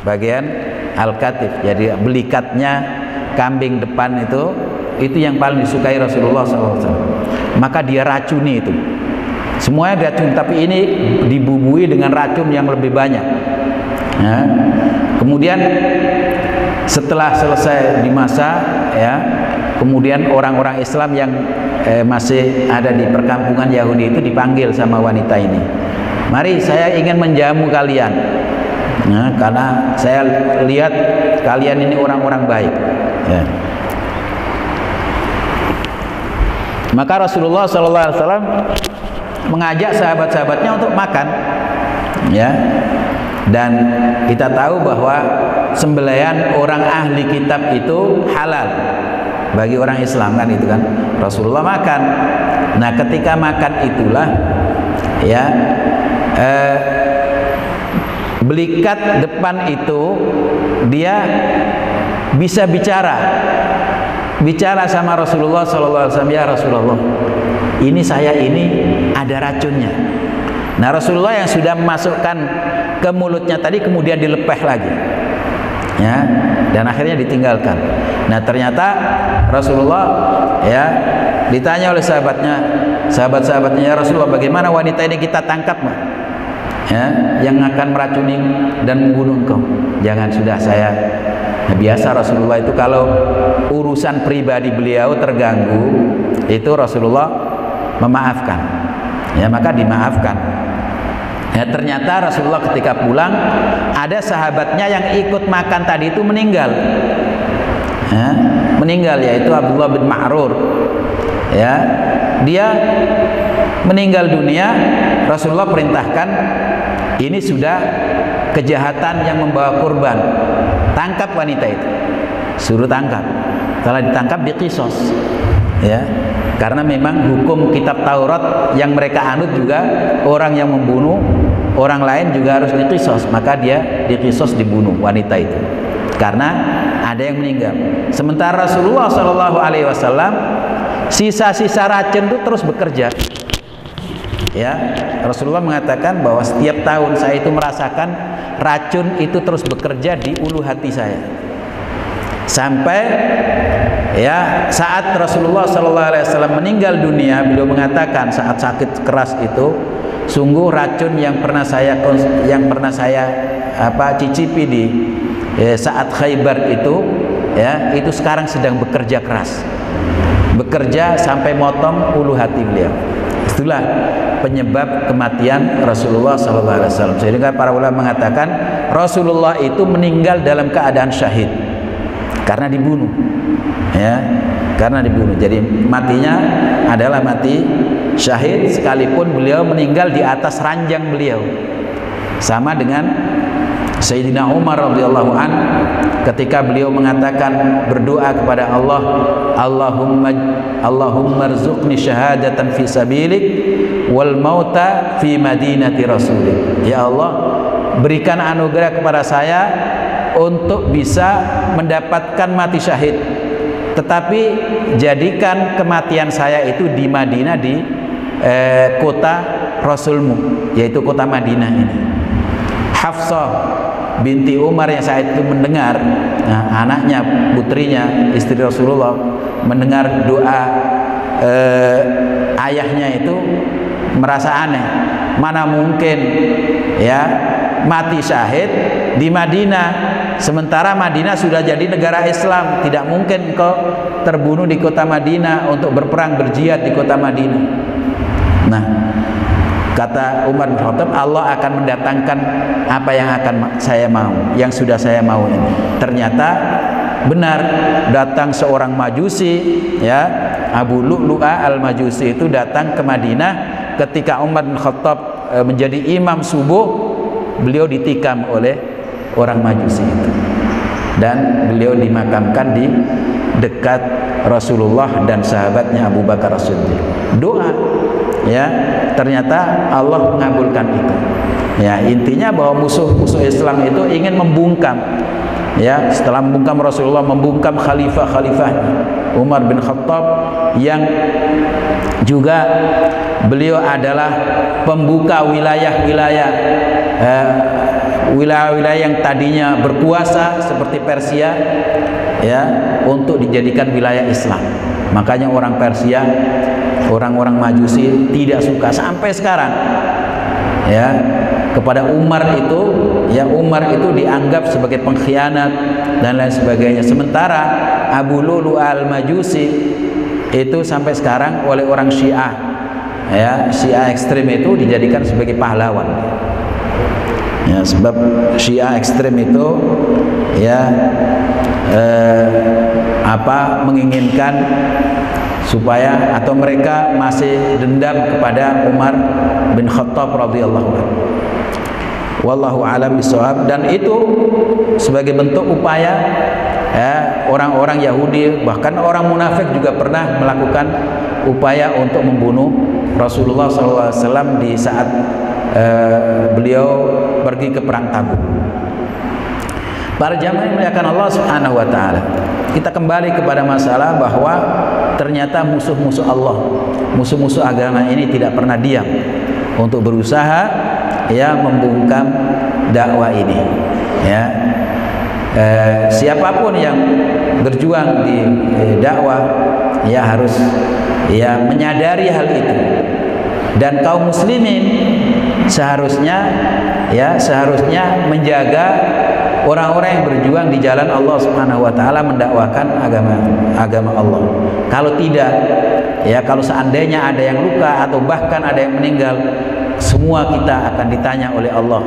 bagian al-katif, jadi belikatnya kambing depan itu yang paling disukai Rasulullah SAW. Maka dia racuni itu, semuanya racun, tapi ini dibubuhi dengan racun yang lebih banyak. Ya. Kemudian setelah selesai dimasak, ya, kemudian orang-orang Islam yang masih ada di perkampungan Yahudi itu dipanggil sama wanita ini. Mari, saya ingin menjamu kalian. Nah, karena saya lihat kalian ini orang-orang baik. Ya. Maka Rasulullah SAW mengajak sahabat-sahabatnya untuk makan. Ya. Dan kita tahu bahwa sembelihan orang ahli kitab itu halal bagi orang Islam, kan itu kan. Rasulullah makan. Nah, ketika makan itulah ya belikat depan itu dia bisa bicara sama Rasulullah SAW. Ya Rasulullah, ini saya ini ada racunnya. Nah, Rasulullah yang sudah memasukkan ke mulutnya tadi kemudian dilepeh lagi, ya, dan akhirnya ditinggalkan. Nah, ternyata Rasulullah ya ditanya oleh sahabat-sahabatnya, ya Rasulullah, bagaimana wanita ini kita tangkap, Mbak? Ya, yang akan meracuni dan membunuh engkau. Jangan, sudah saya. Nah, biasa Rasulullah itu kalau urusan pribadi beliau terganggu, itu Rasulullah memaafkan. Ya, maka dimaafkan. Ya, ternyata Rasulullah ketika pulang ada sahabatnya yang ikut makan tadi itu meninggal. Ya, meninggal, yaitu Abdullah bin Ma'rur. Ya, dia meninggal dunia. Rasulullah perintahkan, ini sudah kejahatan yang membawa kurban, tangkap wanita itu, suruh tangkap. Setelah ditangkap diqisos, ya, karena memang hukum kitab Taurat yang mereka anut juga orang yang membunuh orang lain juga harus diqisos, maka dia diqisos, dibunuh wanita itu karena ada yang meninggal. Sementara Rasulullah SAW sisa-sisa racun itu terus bekerja. Ya, Rasulullah mengatakan bahwa setiap tahun saya itu merasakan racun itu terus bekerja di ulu hati saya. Sampai ya saat Rasulullah SAW meninggal dunia, beliau mengatakan saat sakit keras itu, sungguh racun yang pernah saya cicipi di saat Khaybar itu, ya, itu sekarang sedang bekerja keras, bekerja sampai motong ulu hati beliau. Itulah penyebab kematian Rasulullah SAW. Sehingga para ulama mengatakan Rasulullah itu meninggal dalam keadaan syahid karena dibunuh, ya, karena dibunuh. Jadi matinya adalah mati syahid, sekalipun beliau meninggal di atas ranjang beliau. Sama dengan Sayyidina Umar radhiyallahu an, ketika beliau mengatakan, berdoa kepada Allah, Allahumma rzuqni syahadatan fi sabilik wal mauta fi madinati rasulik. Ya Allah, berikan anugerah kepada saya untuk bisa mendapatkan mati syahid, tetapi jadikan kematian saya itu di Madinah, di kota Rasulmu, yaitu kota Madinah ini. Hafsah binti Umar yang saat itu mendengar, nah, anaknya, putrinya, istri Rasulullah, mendengar doa ayahnya itu merasa aneh. Mana mungkin ya mati syahid di Madinah, sementara Madinah sudah jadi negara Islam. Tidak mungkin engkau terbunuh di kota Madinah untuk berperang berjihad di kota Madinah. Nah, kata Umar bin Khattab, Allah akan mendatangkan apa yang akan saya mau, yang sudah saya mau ini. Ternyata benar, datang seorang Majusi, ya, Abu Lu'lu'ah al-Majusi itu datang ke Madinah ketika Umar bin Khattab menjadi imam subuh. Beliau ditikam oleh orang Majusi itu, dan beliau dimakamkan di dekat Rasulullah dan sahabatnya Abu Bakar As-Siddiq. Doa, ya, ternyata Allah mengabulkan itu. Ya, intinya bahwa musuh-musuh Islam itu ingin membungkam, ya, setelah membungkam Rasulullah, membungkam khalifah-khalifahnya Umar bin Khattab yang juga beliau adalah pembuka wilayah-wilayah yang tadinya berkuasa seperti Persia, ya, untuk dijadikan wilayah Islam. Makanya orang Persia, orang-orang Majusi tidak suka sampai sekarang, ya, kepada Umar itu, ya, Umar itu dianggap sebagai pengkhianat dan lain sebagainya. Sementara Abu Lu'lu'ah al-Majusi itu sampai sekarang oleh orang Syiah, ya, Syiah ekstrem itu dijadikan sebagai pahlawan. Ya, sebab Syiah ekstrem itu, ya, menginginkan supaya, atau mereka masih dendam kepada Umar bin Khattab radhiyallahu anhu. Wallahu a'lam bishawab. Dan itu sebagai bentuk upaya, ya, orang-orang Yahudi, bahkan orang munafik juga pernah melakukan upaya untuk membunuh Rasulullah SAW di saat beliau pergi ke perang Tabuk. Para jamaah yang dimuliakan Allah Subhanahu wa taala, kita kembali kepada masalah bahwa ternyata musuh-musuh Allah, musuh-musuh agama ini tidak pernah diam untuk berusaha, ya, membungkam dakwah ini, ya. Siapapun yang berjuang di dakwah, ya, harus, ya, menyadari hal itu. Dan kaum muslimin seharusnya menjaga orang-orang yang berjuang di jalan Allah Subhanahu wa taala, mendakwakan agama Allah. Kalau tidak, ya, kalau seandainya ada yang luka atau bahkan ada yang meninggal, semua kita akan ditanya oleh Allah.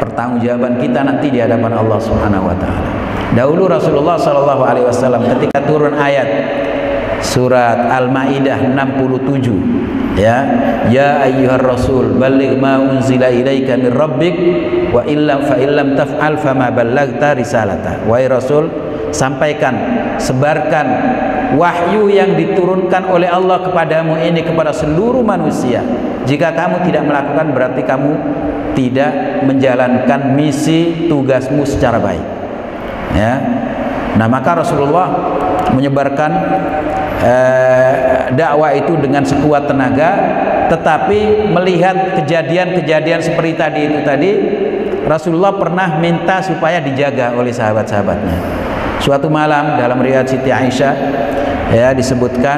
Pertanggungjawaban kita nanti di hadapan Allah Subhanahu wa taala. Dahulu Rasulullah sallallahu alaihi wasallam ketika turun ayat surat Al-Maidah 67, ya ayyuhar rasul balligh ma unzila ilaika mir rabbik wa illam taf'al fama ballaghta risalata. Wahai Rasul, sampaikan, sebarkan wahyu yang diturunkan oleh Allah kepadamu ini kepada seluruh manusia. Jika kamu tidak melakukan, berarti kamu tidak menjalankan misi tugasmu secara baik, ya. Nah, maka Rasulullah menyebarkan dakwah itu dengan sekuat tenaga, tetapi melihat kejadian-kejadian seperti tadi, Rasulullah pernah minta supaya dijaga oleh sahabat-sahabatnya. Suatu malam dalam riwayat Siti Aisyah, ya, disebutkan,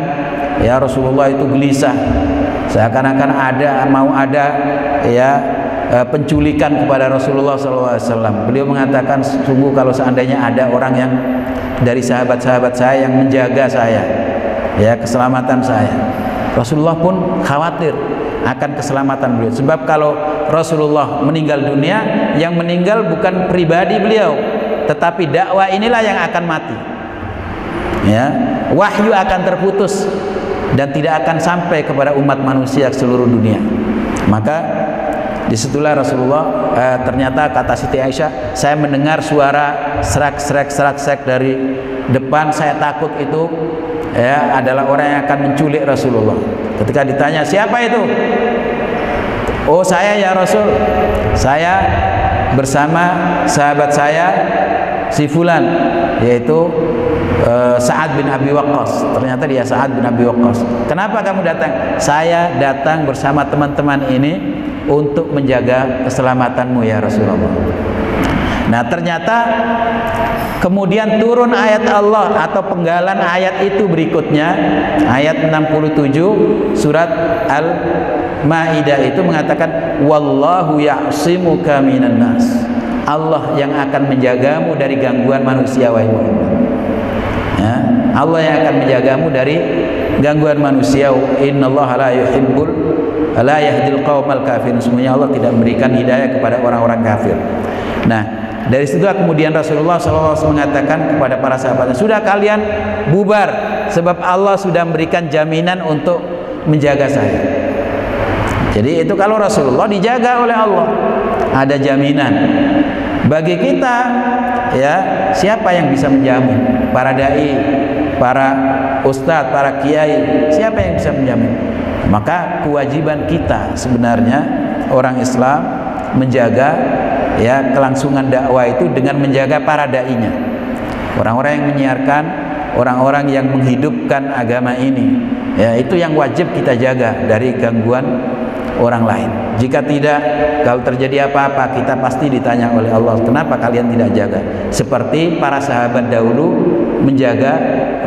ya, Rasulullah itu gelisah, seakan-akan mau ada penculikan kepada Rasulullah SAW. Beliau mengatakan, sungguh kalau seandainya ada orang yang dari sahabat-sahabat saya yang menjaga saya, ya, keselamatan saya. Rasulullah pun khawatir akan keselamatan beliau, sebab kalau Rasulullah meninggal dunia, yang meninggal bukan pribadi beliau, tetapi dakwah inilah yang akan mati, ya. Wahyu akan terputus dan tidak akan sampai kepada umat manusia seluruh dunia. Maka disitulah Rasulullah, ternyata kata Siti Aisyah, saya mendengar suara serak dari depan, saya takut itu, ya, adalah orang yang akan menculik Rasulullah. Ketika ditanya, siapa itu? Oh, saya, ya Rasul, saya bersama sahabat saya si fulan, yaitu Sa'ad bin Abi Waqqas. Ternyata dia Sa'ad bin Abi Waqqas. Kenapa kamu datang? Saya datang bersama teman-teman ini untuk menjaga keselamatanmu, ya Rasulullah. Nah, ternyata kemudian turun ayat Allah atau penggalan ayat itu berikutnya, ayat 67 surat Al-Maidah itu mengatakan wallahu ya'simuka minan nas. Allah yang akan menjagamu dari gangguan manusia, wahai Muhammad. Ya, Allah yang akan menjagamu dari gangguan manusia. Innallaha la yahdil qaumal kafirin. Semuanya Allah tidak memberikan hidayah kepada orang-orang kafir. Nah, dari situ kemudian Rasulullah SAW mengatakan kepada para sahabatnya, sudah kalian bubar, sebab Allah sudah memberikan jaminan untuk menjaga saya. Jadi itu kalau Rasulullah dijaga oleh Allah, ada jaminan. Bagi kita, ya, siapa yang bisa menjamin? Para dai, para ustadz, para kiai, siapa yang bisa menjamin? Maka kewajiban kita sebenarnya orang Islam menjaga, ya, kelangsungan dakwah itu dengan menjaga para dai-nya, orang-orang yang menyiarkan, orang-orang yang menghidupkan agama ini, ya, itu yang wajib kita jaga dari gangguan orang lain. Jika tidak, kalau terjadi apa-apa, kita pasti ditanya oleh Allah, kenapa kalian tidak jaga? Seperti para sahabat dahulu menjaga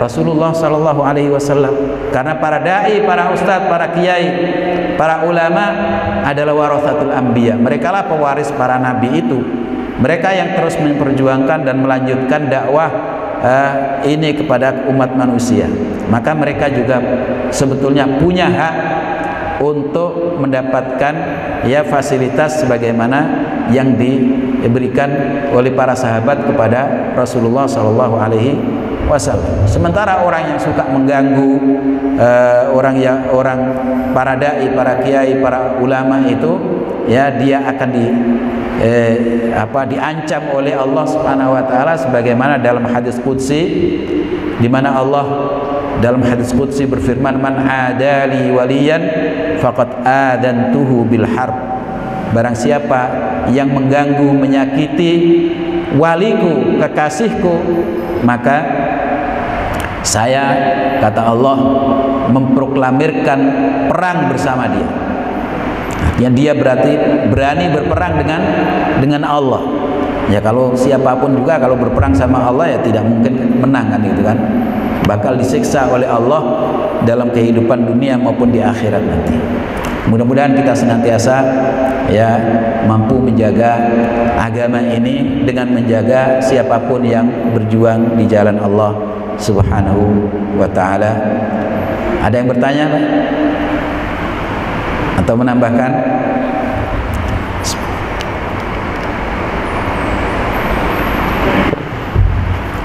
Rasulullah SAW. Karena para dai, para ustadz, para kiai, para ulama adalah warathatul anbiya. Mereka lah pewaris para nabi itu. Mereka yang terus memperjuangkan dan melanjutkan dakwah ini kepada umat manusia. Maka mereka juga sebetulnya punya hak untuk mendapatkan, ya, fasilitas sebagaimana yang diberikan oleh para sahabat kepada Rasulullah SAW. Sementara orang yang suka mengganggu orang para dai, para kiai, para ulama itu, ya, dia akan diancam oleh Allah Subhanahu wa taala sebagaimana dalam hadis qudsi, di mana Allah dalam hadis qudsi berfirman, man adali waliyan faqad adantuhu bil harb. Barang siapa yang mengganggu, menyakiti waliku, kekasihku, maka saya, kata Allah, memproklamirkan perang bersama dia. Yang dia berarti berani berperang dengan Allah. Ya, kalau siapapun juga kalau berperang sama Allah, ya tidak mungkin menang, kan, gitu kan. Bakal disiksa oleh Allah dalam kehidupan dunia maupun di akhirat nanti. Mudah-mudahan kita senantiasa, ya, mampu menjaga agama ini dengan menjaga siapapun yang berjuang di jalan Allah Subhanahu wa ta'ala. Ada yang bertanya, Pak? Atau menambahkan?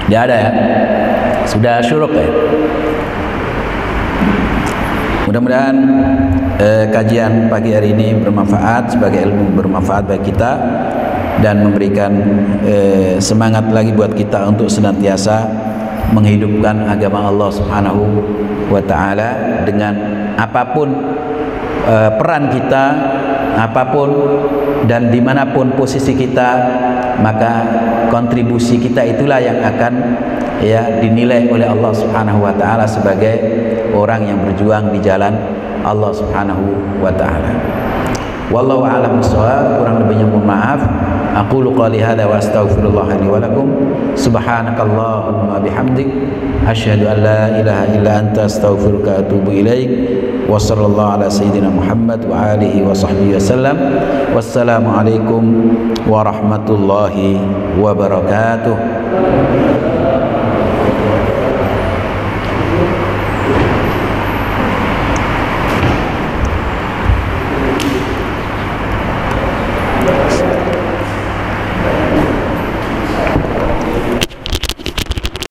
Tidak ada, ya? Sudah syuruk, ya? Mudah-mudahan kajian pagi hari ini bermanfaat, sebagai ilmu bermanfaat bagi kita, dan memberikan semangat lagi buat kita untuk senantiasa menghidupkan agama Allah Subhanahu wa ta'ala dengan apapun peran kita, apapun dan dimanapun posisi kita, maka kontribusi kita itulah yang akan, ya, dinilai oleh Allah Subhanahu wa ta'ala sebagai orang yang berjuang di jalan Allah Subhanahu wa ta'ala. Wallahu a'lam bishawab. Kurang lebihnya mohon maaf. Aqulu qali hadza wa astaghfirullah li wa lakum. Subhanakallahumma bihamdik asyhadu an la ilaha illa anta astaghfiruka wa atubu ilaik. Wa sallallahu ala sayyidina Muhammad wa alihi wa sahbihi wasallam. Wassalamu alaikum warahmatullahi wabarakatuh.